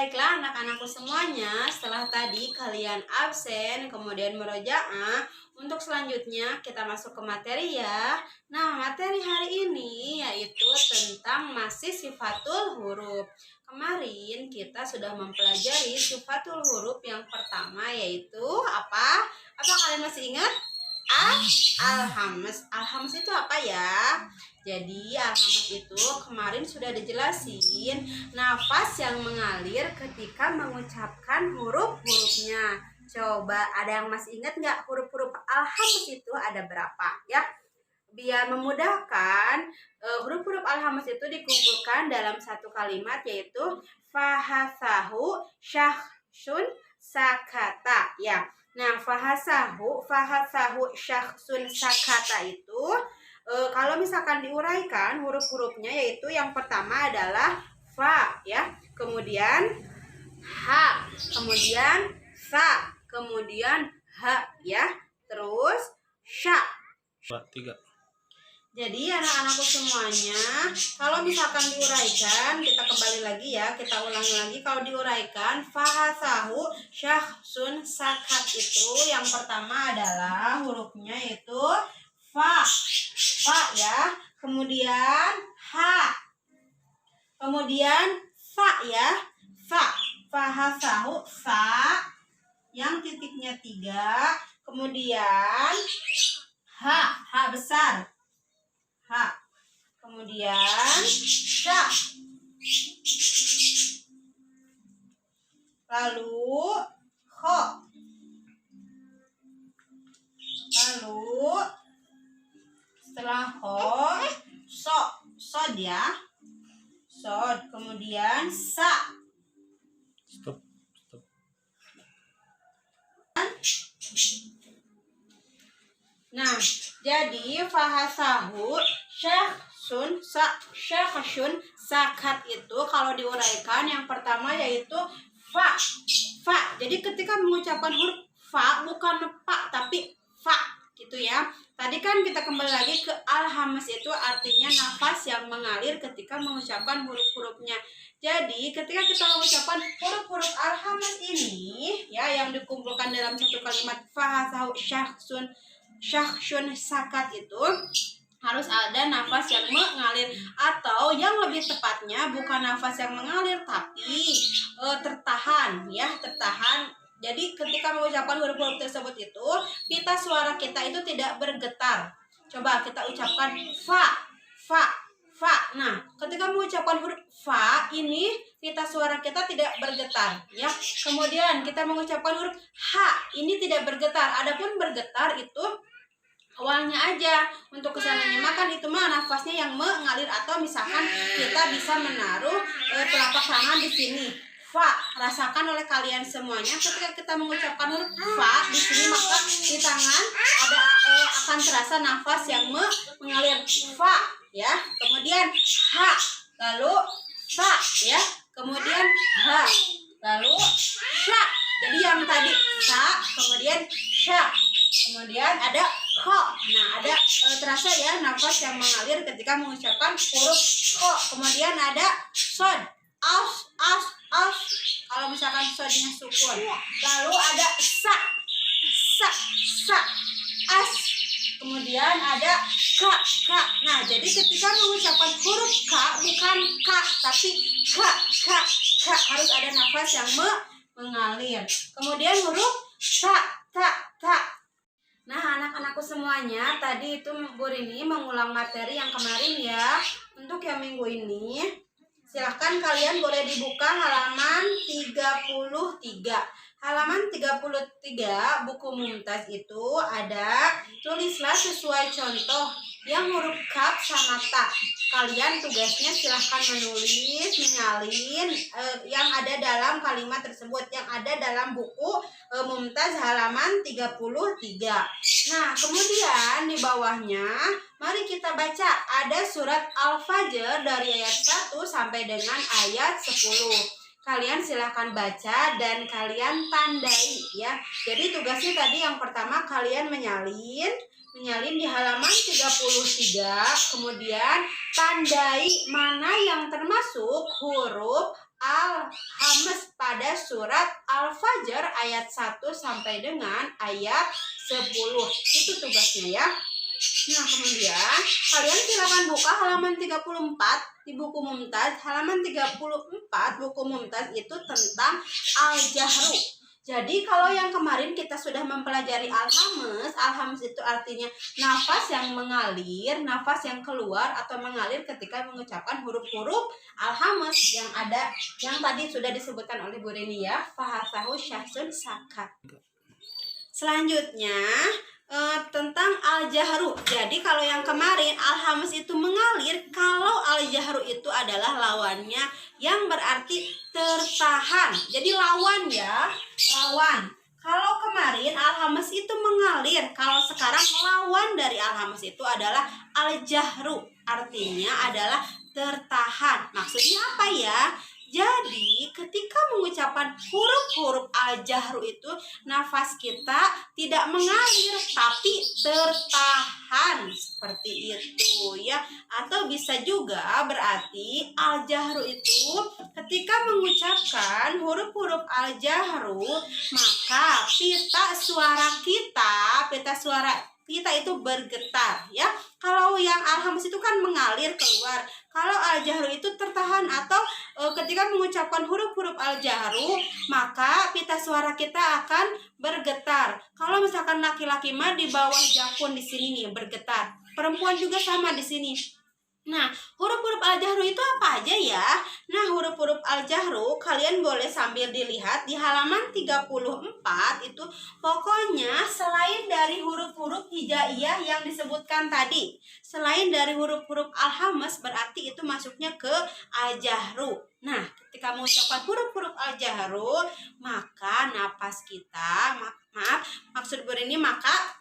Baiklah anak-anakku semuanya, setelah tadi kalian absen, kemudian murojaah, untuk selanjutnya kita masuk ke materi ya. Nah, materi hari ini yaitu tentang masih sifatul huruf. Kemarin kita sudah mempelajari sifatul huruf yang pertama yaitu apa? Apa kalian masih ingat? Alhamz. Alhamz itu apa ya? Jadi alhamz itu kemarin sudah dijelasin nafas yang mengalir ketika mengucapkan huruf-hurufnya. Coba ada yang masih ingat nggak huruf-huruf alhamz itu ada berapa ya? Biar memudahkan, huruf-huruf alhamz itu dikumpulkan dalam satu kalimat yaitu fahasahu syahsun sakata ya. Nah, fahasahu syahsun sakata itu kalau misalkan diuraikan huruf-hurufnya yaitu yang pertama adalah fa ya, kemudian ha, kemudian sa, kemudian ha ya, terus sya. 2, 3. Jadi anak-anakku semuanya, kalau misalkan diuraikan, kita kembali lagi ya, kita ulangi lagi. Kalau diuraikan, fahasahu syahsun sakat itu yang pertama adalah hurufnya yaitu fa ya, kemudian ha, kemudian sa ya, sa, fahasahu sa yang titiknya 3, kemudian ha besar, ha, kemudian sya, lalu kho, lalu setelah kho sod ya, sod, kemudian sa. Stop. Nah, jadi fahasahu syahsun sakat itu kalau diuraikan yang pertama yaitu fa. Jadi ketika mengucapkan huruf fa bukan pa tapi fa gitu ya. Tadi kan kita kembali lagi ke alhamz itu artinya nafas yang mengalir ketika mengucapkan huruf-hurufnya. Jadi ketika kita mengucapkan huruf-huruf alhamz ini ya yang dikumpulkan dalam satu kalimat fahasahu syahsun sakat itu harus ada nafas yang mengalir atau yang lebih tepatnya bukan nafas yang mengalir tapi tertahan ya, tertahan. Jadi ketika mengucapkan huruf-huruf tersebut itu suara kita itu tidak bergetar. Coba kita ucapkan fa. Nah, ketika mengucapkan huruf fa ini suara kita tidak bergetar ya. Kemudian kita mengucapkan huruf ha ini tidak bergetar. Adapun bergetar itu awalnya aja untuk kesananya makan itu mah nafasnya yang mengalir atau misalkan kita bisa menaruh telapak tangan di sini. Fa rasakan oleh kalian semuanya ketika kita mengucapkan huruf fa di sini maka di tangan ada akan terasa nafas yang mengalir fa ya. Kemudian ha, lalu sa ya, kemudian ha, lalu sya. Jadi yang tadi sa, kemudian sya, kemudian ada kho. Nah, ada terasa ya nafas yang mengalir ketika mengucapkan huruf kho. Kemudian ada sod, aus. Kalau misalkan sodnya sukun. Lalu ada sa, as. Kemudian ada ka. Nah, jadi ketika mengucapkan huruf ka bukan ka tapi ka. Harus ada nafas yang mengalir. Kemudian huruf ta. Nah, anak-anakku semuanya, tadi itu Bu Rini mengulang materi yang kemarin ya. Untuk yang minggu ini, silahkan kalian boleh dibuka halaman 33. Halaman 33 buku Mumtaz itu ada tulislah sesuai contoh yang huruf kaf sama ta. Kalian tugasnya silahkan menulis, menyalin yang ada dalam kalimat tersebut yang ada dalam buku Mumtaz halaman 33. Nah, kemudian di bawahnya mari kita baca ada surat Al-Fajr dari ayat 1 sampai dengan ayat 10. Kalian silahkan baca dan kalian tandai ya. Jadi tugasnya tadi yang pertama kalian menyalin di halaman 33, kemudian tandai mana yang termasuk huruf Al-Hamz pada surat Al-Fajr ayat 1 sampai dengan ayat 10. Itu tugasnya ya. Nah, kemudian kalian silakan buka halaman 34 di buku Mumtaz. Halaman 34 buku Mumtaz itu tentang al-jahru. Jadi kalau yang kemarin kita sudah mempelajari al-hamz itu artinya nafas yang mengalir, nafas yang keluar atau mengalir ketika mengucapkan huruf-huruf al-hamz yang ada, yang tadi sudah disebutkan oleh Bu Reni ya, fahasahu syahsun sakat. Selanjutnya tentang al-jahru. Jadi kalau yang kemarin al-hamz itu mengalir, kalau al-jahru itu adalah lawannya yang berarti tertahan. Jadi lawan ya, lawan. Kalau kemarin al-hamz itu mengalir, kalau sekarang lawan dari al-hamz itu adalah al-jahru. Artinya adalah tertahan. Maksudnya apa ya? Jadi ketika mengucapkan huruf-huruf al-jahru itu nafas kita tidak mengalir tapi tertahan seperti itu ya. Atau bisa juga berarti al-jahru itu ketika mengucapkan huruf-huruf al-jahru maka pita suara kita itu bergetar ya. Kalau yang al-hamz itu kan mengalir keluar. Kalau al-jahru itu tertahan atau ketika mengucapkan huruf-huruf al-jahru maka pita suara kita akan bergetar. Kalau misalkan laki-laki mah di bawah jakun di sini nih bergetar. Perempuan juga sama di sini. Nah, huruf-huruf al-jahru itu apa aja ya? Nah, huruf-huruf al-jahru kalian boleh sambil dilihat di halaman 34 itu pokoknya selain dari huruf-huruf hijaiyah yang disebutkan tadi, selain dari huruf-huruf al-hamz berarti itu masuknya ke al-jahru. Nah, ketika mengucapkan huruf-huruf al-jahru maka napas kita, maksud ini maka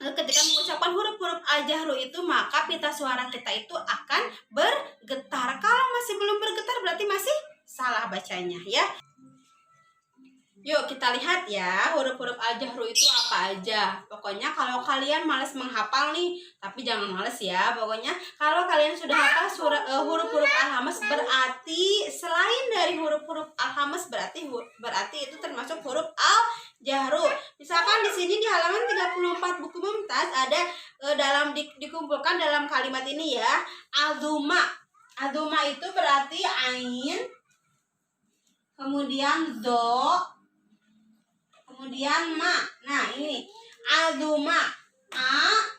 ketika mengucapkan huruf-huruf al-jahru itu maka pita suara kita itu akan bergetar. Kalau masih belum bergetar berarti masih salah bacanya ya. Yuk kita lihat ya huruf-huruf al-jahru itu apa aja. Pokoknya kalau kalian malas menghafal nih, tapi jangan males ya. Pokoknya kalau kalian sudah hafal huruf-huruf al-hamz berarti selain dari huruf-huruf al-hamz berarti itu termasuk huruf al-jahru. Misalkan di sini di halaman 34 buku Mumtaz ada dikumpulkan dalam kalimat ini ya. Azuma. Azuma itu berarti ain, kemudian do, kemudian ma. Nah, ini azuma,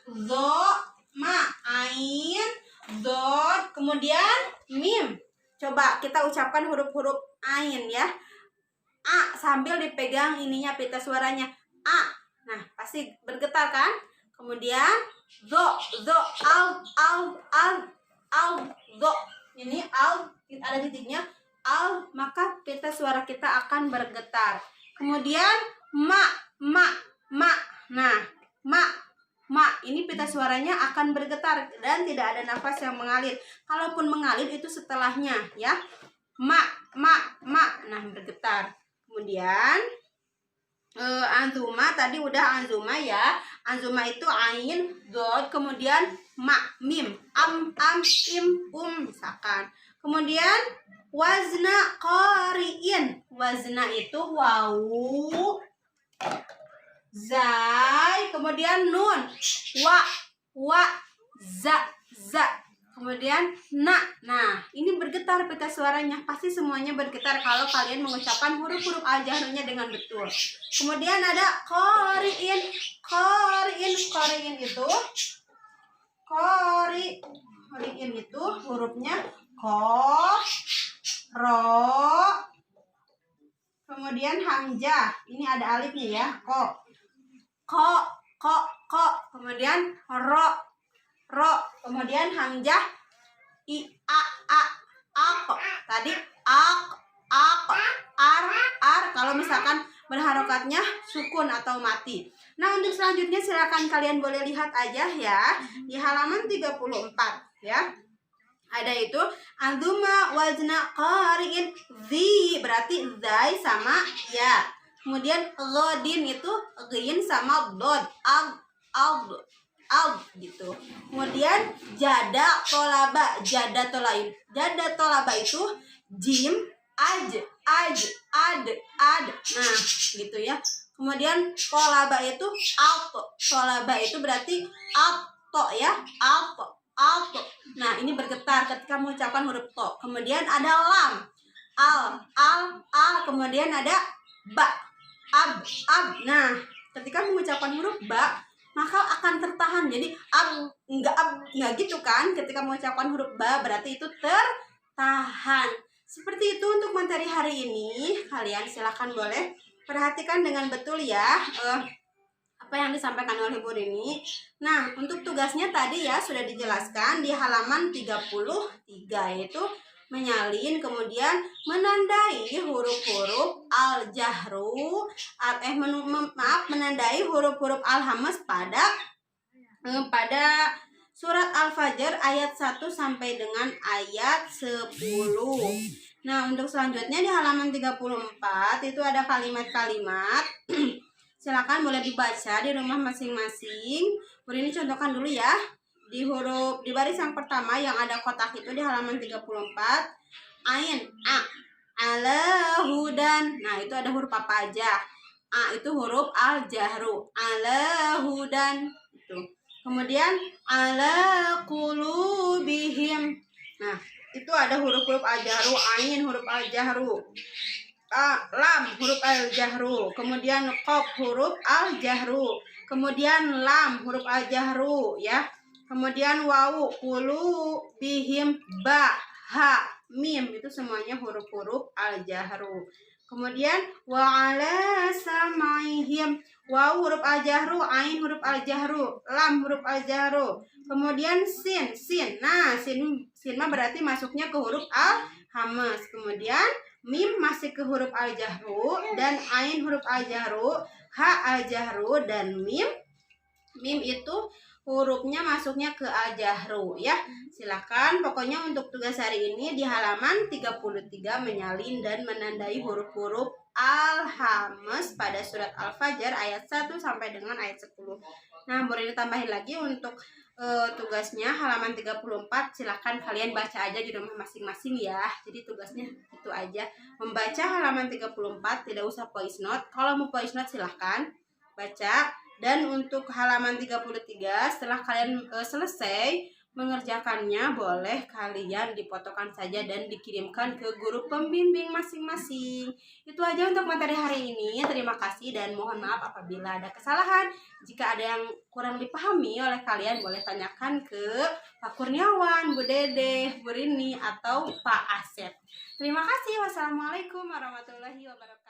do, ma, ain, dot, kemudian mim. Coba kita ucapkan huruf-huruf ain ya. A sambil dipegang ininya pita suaranya. A. Nah, pasti bergetar kan? Kemudian do, al, do. Ini al ada titiknya. Al, maka pita suara kita akan bergetar. Kemudian ma. Nah, ma ini pita suaranya akan bergetar dan tidak ada nafas yang mengalir. Kalaupun mengalir itu setelahnya ya. Ma. Nah, bergetar. Kemudian anzuma tadi udah anzuma ya. Anzuma itu ain, dot, kemudian ma, mim, im, misalkan. Kemudian wazna qari'in. Wazna itu wawu, zai, kemudian nun, wa, za. Kemudian na. Nah, ini bergetar pita suaranya. Pasti semuanya bergetar kalau kalian mengucapkan huruf-huruf al-jahrunya dengan betul. Kemudian ada qari'in. Qari'in itu hurufnya qaf, ro, kemudian hamzah. Ini ada alifnya ya. Ko. Kemudian ro, kemudian hamzah i, a. Tadi ak, ar. Kalau misalkan berharokatnya sukun atau mati. Nah, untuk selanjutnya silakan kalian boleh lihat aja ya di halaman 34 ya. Ada itu azuma wazna qari'in, zi berarti zai sama ya. Kemudian ghodin itu ghin sama dod, al gitu. Kemudian jada tolaba itu jim aj, aj, ad, ad. Nah, gitu ya. Kemudian tolaba itu alto. Tolaba itu berarti alto ya, alto, alto. Nah, ini bergetar ketika mengucapkan huruf to. Kemudian ada lam, al, kemudian ada ba, ab. Nah, ketika mengucapkan huruf ba, maka akan tertahan. Jadi enggak gitu kan? Ketika mengucapkan huruf ba berarti itu tertahan. Seperti itu untuk materi hari ini. Kalian silakan boleh perhatikan dengan betul ya apa yang disampaikan oleh Bu Rini. Nah, untuk tugasnya tadi ya sudah dijelaskan di halaman 33, yaitu menyalin kemudian menandai huruf-huruf al-jahru menandai huruf-huruf al-hamz pada surat Al-Fajr ayat 1 sampai dengan ayat 10. Nah, untuk selanjutnya di halaman 34 itu ada kalimat-kalimat. Silakan boleh dibaca di rumah masing-masing. Bu ini contohkan dulu ya. Di baris yang pertama yang ada kotak itu di halaman 34. Ain, a, ala hudan. Nah, itu ada huruf apa aja? A itu huruf al-jahru. Ala hudan. Itu. Kemudian ala qulubihim. Nah, itu ada huruf-huruf al-jahru, ain huruf al-jahru, lam huruf al-jahru, kemudian qaf huruf al-jahru, kemudian lam huruf al-jahru ya. Kemudian wawu, qulubihim, ba, ha, mim itu semuanya huruf-huruf al-jahru. Kemudian wa ala samaihim, wawu huruf al-jahru, ain huruf al-jahru, lam huruf al-jahru. Kemudian sin. Nah, sin mah berarti masuknya ke huruf al-hamz. Kemudian mim masih ke huruf al-jahru dan ain huruf al-jahru, ha al-jahru dan mim itu hurufnya masuknya ke al-jahru ya. Silakan pokoknya untuk tugas hari ini di halaman 33 menyalin dan menandai huruf-huruf al-hamz pada surat Al-Fajr ayat 1 sampai dengan ayat 10. Nah, boleh ditambahin lagi untuk tugasnya halaman 34. Silakan kalian baca aja di rumah masing-masing ya. Jadi tugasnya itu aja. Membaca halaman 34, tidak usah voice note. Kalau mau voice note silahkan baca. Dan untuk halaman 33 setelah kalian selesai mengerjakannya, boleh kalian difotokan saja dan dikirimkan ke guru pembimbing masing-masing. Itu aja untuk materi hari ini. Terima kasih dan mohon maaf apabila ada kesalahan. Jika ada yang kurang dipahami oleh kalian, boleh tanyakan ke Pak Kurniawan, Bu Dede, Bu Rini, atau Pak Asep. Terima kasih. Wassalamualaikum warahmatullahi wabarakatuh.